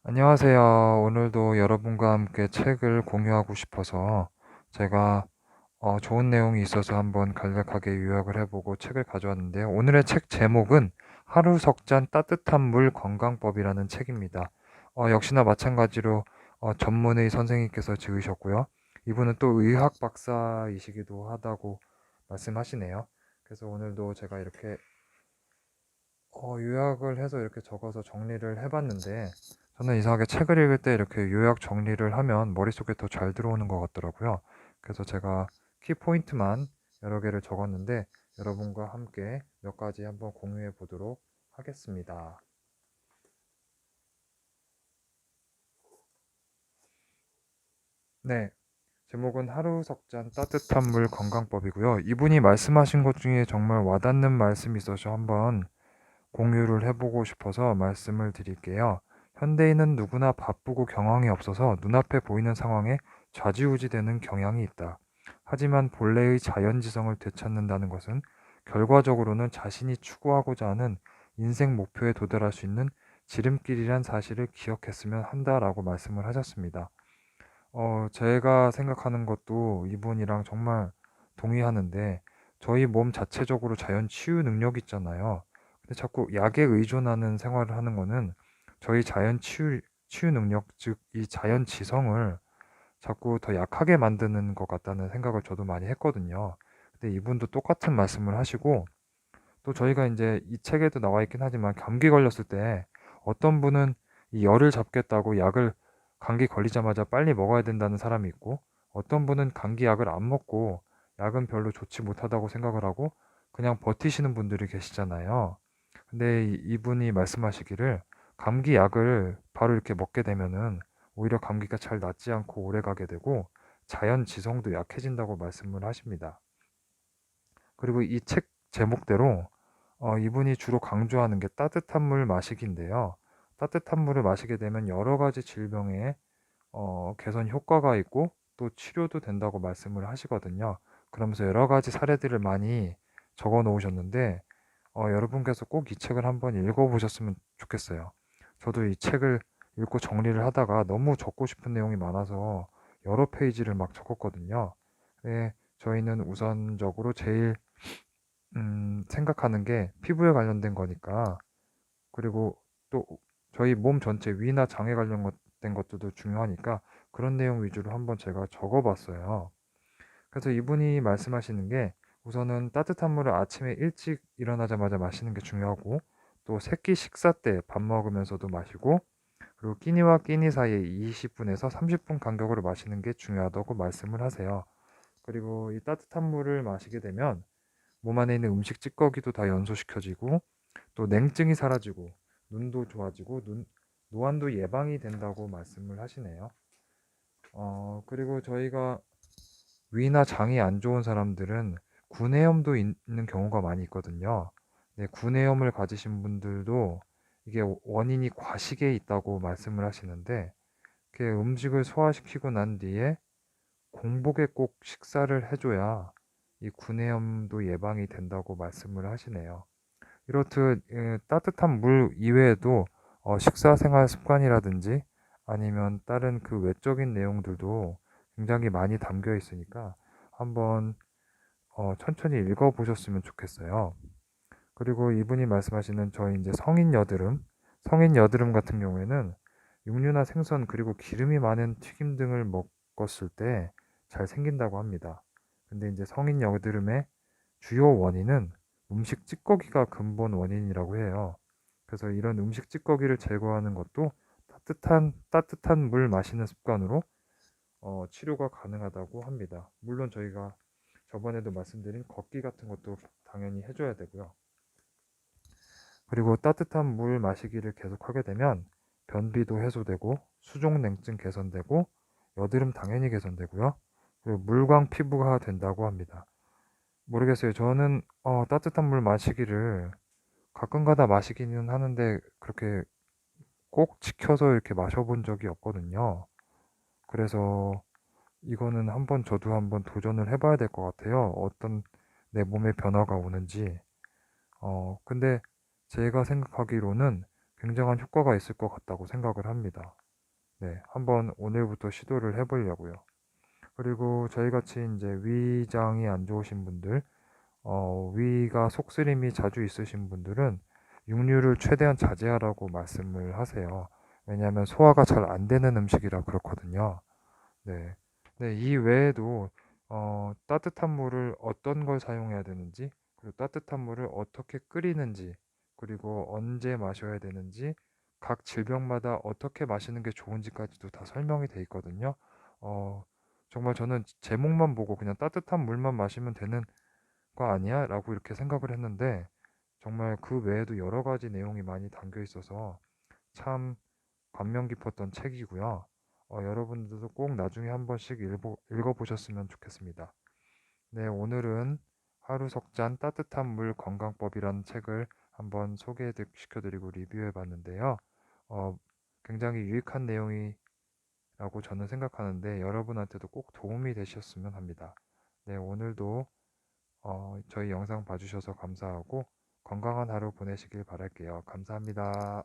안녕하세요. 오늘도 여러분과 함께 책을 공유하고 싶어서 제가 좋은 내용이 있어서 한번 간략하게 요약을 해보고 책을 가져왔는데요. 오늘의 책 제목은 하루 석 잔 따뜻한 물 건강법이라는 책입니다. 역시나 마찬가지로 전문의 선생님께서 지으셨고요. 이분은 또 의학 박사이시기도 하다고 말씀하시네요. 그래서 오늘도 제가 이렇게 요약을 해서 이렇게 적어서 정리를 해봤는데 저는 이상하게 책을 읽을 때 이렇게 요약 정리를 하면 머릿속에 더 잘 들어오는 것 같더라고요. 그래서 제가 키포인트만 여러 개를 적었는데 여러분과 함께 몇 가지 한번 공유해 보도록 하겠습니다. 네, 제목은 하루 석 잔 따뜻한 물 건강법이고요. 이분이 말씀하신 것 중에 정말 와닿는 말씀이 있어서 한번 공유를 해보고 싶어서 말씀을 드릴게요. 현대인은 누구나 바쁘고 경황이 없어서 눈앞에 보이는 상황에 좌지우지되는 경향이 있다. 하지만 본래의 자연지성을 되찾는다는 것은 결과적으로는 자신이 추구하고자 하는 인생 목표에 도달할 수 있는 지름길이란 사실을 기억했으면 한다라고 말씀을 하셨습니다. 제가 생각하는 것도 이분이랑 정말 동의하는데 저희 몸 자체적으로 자연 치유 능력 있잖아요. 근데 자꾸 약에 의존하는 생활을 하는 거는 저희 자연 치유 능력, 즉 이 자연 지성을 자꾸 더 약하게 만드는 것 같다는 생각을 저도 많이 했거든요. 근데 이분도 똑같은 말씀을 하시고 또 저희가 이제 이 책에도 나와 있긴 하지만 감기 걸렸을 때 어떤 분은 이 열을 잡겠다고 약을 감기 걸리자마자 빨리 먹어야 된다는 사람이 있고 어떤 분은 감기 약을 안 먹고 약은 별로 좋지 못하다고 생각을 하고 그냥 버티시는 분들이 계시잖아요. 근데 이분이 말씀하시기를 감기 약을 바로 이렇게 먹게 되면은 오히려 감기가 잘 낫지 않고 오래 가게 되고 자연 지성도 약해진다고 말씀을 하십니다. 그리고 이 책 제목대로 이분이 주로 강조하는 게 따뜻한 물 마시기인데요. 따뜻한 물을 마시게 되면 여러 가지 질병에 개선 효과가 있고 또 치료도 된다고 말씀을 하시거든요. 그러면서 여러 가지 사례들을 많이 적어 놓으셨는데 여러분께서 꼭 이 책을 한번 읽어보셨으면 좋겠어요. 저도 이 책을 읽고 정리를 하다가 너무 적고 싶은 내용이 많아서 여러 페이지를 막 적었거든요. 네, 저희는 우선적으로 제일 생각하는 게 피부에 관련된 거니까 그리고 또 저희 몸 전체 위나 장에 관련된 것들도 중요하니까 그런 내용 위주로 한번 제가 적어봤어요. 그래서 이분이 말씀하시는 게 우선은 따뜻한 물을 아침에 일찍 일어나자마자 마시는 게 중요하고 또 새끼 식사 때 밥 먹으면서도 마시고 그리고 끼니와 끼니 사이에 20분에서 30분 간격으로 마시는 게 중요하다고 말씀을 하세요. 그리고 이 따뜻한 물을 마시게 되면 몸 안에 있는 음식 찌꺼기도 다 연소시켜지고 또 냉증이 사라지고 눈도 좋아지고 노안도 예방이 된다고 말씀을 하시네요. 그리고 저희가 위나 장이 안 좋은 사람들은 구내염도 있는 경우가 많이 있거든요. 네, 구내염을 가지신 분들도 이게 원인이 과식에 있다고 말씀을 하시는데 그 음식을 소화시키고 난 뒤에 공복에 꼭 식사를 해줘야 이 구내염도 예방이 된다고 말씀을 하시네요. 이렇듯 따뜻한 물 이외에도 식사 생활 습관이라든지 아니면 다른 그 외적인 내용들도 굉장히 많이 담겨 있으니까 한번 천천히 읽어보셨으면 좋겠어요. 그리고 이분이 말씀하시는 저희 이제 성인 여드름 같은 경우에는 육류나 생선 그리고 기름이 많은 튀김 등을 먹었을 때 잘 생긴다고 합니다. 근데 이제 성인 여드름의 주요 원인은 음식 찌꺼기가 근본 원인이라고 해요. 그래서 이런 음식 찌꺼기를 제거하는 것도 따뜻한 물 마시는 습관으로 치료가 가능하다고 합니다. 물론 저희가 저번에도 말씀드린 걷기 같은 것도 당연히 해줘야 되고요. 그리고 따뜻한 물 마시기를 계속하게 되면 변비도 해소되고 수족 냉증 개선되고 여드름 당연히 개선되고요. 그리고 물광 피부가 된다고 합니다. 모르겠어요. 저는 따뜻한 물 마시기를 가끔가다 마시기는 하는데 그렇게 꼭 지켜서 이렇게 마셔본 적이 없거든요. 그래서 이거는 한번 저도 한번 도전을 해봐야 될 것 같아요. 어떤 내 몸에 변화가 오는지. 근데 제가 생각하기로는 굉장한 효과가 있을 것 같다고 생각을 합니다. 네, 한번 오늘부터 시도를 해보려고요. 그리고 저희같이 이제 위장이 안 좋으신 분들, 위가 속쓰림이 자주 있으신 분들은 육류를 최대한 자제하라고 말씀을 하세요. 왜냐하면 소화가 잘 안 되는 음식이라 그렇거든요. 네. 네, 이 외에도 따뜻한 물을 어떤 걸 사용해야 되는지, 그리고 따뜻한 물을 어떻게 끓이는지, 그리고 언제 마셔야 되는지, 각 질병마다 어떻게 마시는 게 좋은지까지도 다 설명이 돼 있거든요. 어, 정말 저는 제목만 보고 그냥 따뜻한 물만 마시면 되는 거 아니야? 라고 이렇게 생각을 했는데, 정말 그 외에도 여러 가지 내용이 많이 담겨 있어서 참 감명 깊었던 책이고요. 여러분들도 꼭 나중에 한 번씩 읽어보셨으면 좋겠습니다. 네, 오늘은 하루 석잔 따뜻한 물 건강법이라는 책을 한번 소개시켜드리고 리뷰해봤는데요. 어, 굉장히 유익한 내용이라고 저는 생각하는데 여러분한테도 꼭 도움이 되셨으면 합니다. 네, 오늘도 저희 영상 봐주셔서 감사하고 건강한 하루 보내시길 바랄게요. 감사합니다.